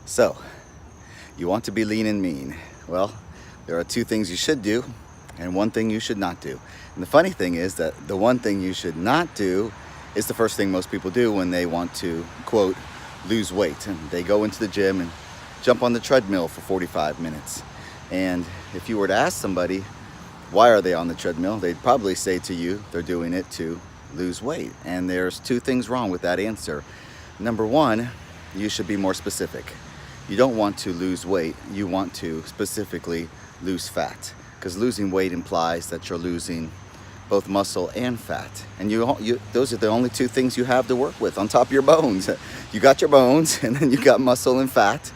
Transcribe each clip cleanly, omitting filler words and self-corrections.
So, you want to be lean and mean. Well, there are two things you should do and one thing you should not do. And the funny thing is that the one thing you should not do is the first thing most people do when they want to, quote, lose weight. And they go into the gym and jump on the treadmill for 45 minutes. And if you were to ask somebody, why are they on the treadmill? They'd probably say to you, they're doing it to lose weight. And there's two things wrong with that answer. Number one, you should be more specific. You don't want to lose weight, you want to specifically lose fat, because losing weight implies that you're losing both muscle and fat, and those are the only two things you have to work with on top of your bones. You got your bones, and then you got muscle and fat,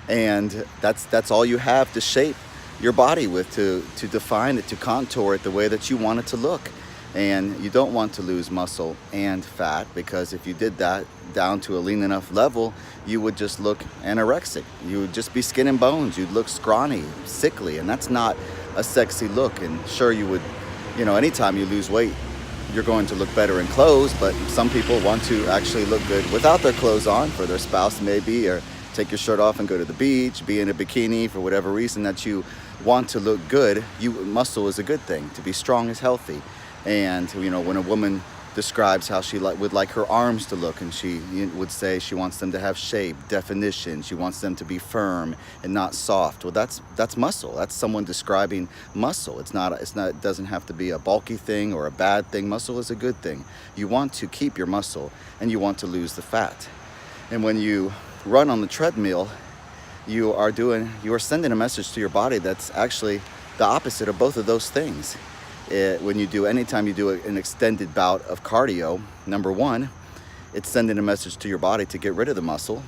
and that's all you have to shape your body with, to define it, to contour it the way that you want it to look. And you don't want to lose muscle and fat, because if you did that down to a lean enough level, you would just look anorexic. You would just be skin and bones. You'd look scrawny, sickly, and that's not a sexy look. And sure, you would, anytime you lose weight, you're going to look better in clothes, but some people want to actually look good without their clothes on, for their spouse maybe, or take your shirt off and go to the beach, be in a bikini for whatever reason that you want to look good. Muscle is a good thing. To be strong is healthy. And when a woman describes how she would like her arms to look, and she would say she wants them to have shape, definition, she wants them to be firm and not soft. Well, that's muscle. That's someone describing muscle. It doesn't have to be a bulky thing or a bad thing. Muscle is a good thing. You want to keep your muscle and you want to lose the fat. And when you run on the treadmill, you are sending a message to your body that's actually the opposite of both of those things. Anytime you do an extended bout of cardio, number one, it's sending a message to your body to get rid of the muscle,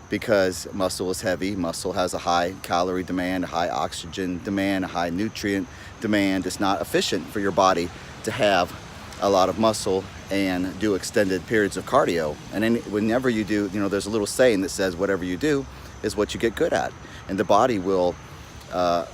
because muscle is heavy. Muscle has a high calorie demand, a high oxygen demand, a high nutrient demand. It's not efficient for your body to have a lot of muscle and do extended periods of cardio. And then whenever you do, there's a little saying that says whatever you do is what you get good at, and the body will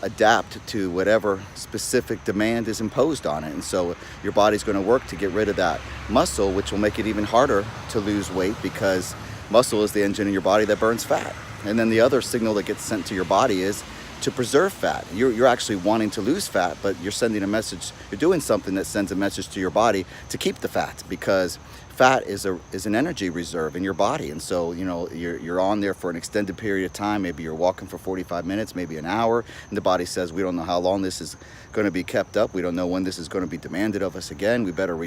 adapt to whatever specific demand is imposed on it. And so your body's going to work to get rid of that muscle, which will make it even harder to lose weight, because muscle is the engine in your body that burns fat. And then the other signal that gets sent to your body is to preserve fat. You're actually wanting to lose fat, but you're sending a message. You're doing something that sends a message to your body to keep the fat, because fat is an energy reserve in your body. And so you're on there for an extended period of time. Maybe you're walking for 45 minutes, maybe an hour, and the body says, we don't know how long this is going to be kept up. We don't know when this is going to be demanded of us again. We better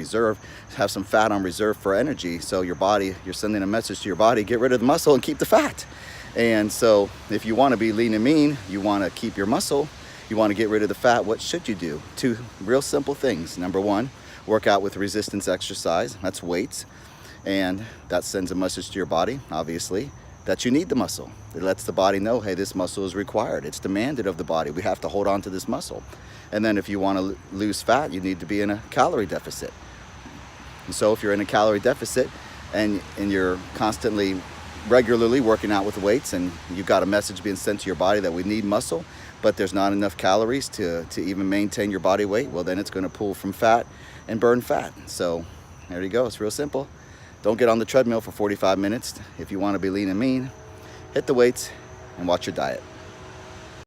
have some fat on reserve for energy. So you're sending a message to your body, get rid of the muscle and keep the fat. And so if you want to be lean and mean, you want to keep your muscle, you want to get rid of the fat, what should you do? Two real simple things. Number one, work out with resistance exercise. That's weights. And that sends a message to your body, obviously, that you need the muscle. It lets the body know, hey, this muscle is required. It's demanded of the body. We have to hold on to this muscle. And then if you want to lose fat, you need to be in a calorie deficit. And so if you're in a calorie deficit and you're regularly working out with weights, and you've got a message being sent to your body that we need muscle, but there's not enough calories to even maintain your body weight, well, then it's going to pull from fat and burn fat. So there you go. It's real simple. Don't get on the treadmill for 45 minutes. If you want to be lean and mean, hit the weights and watch your diet.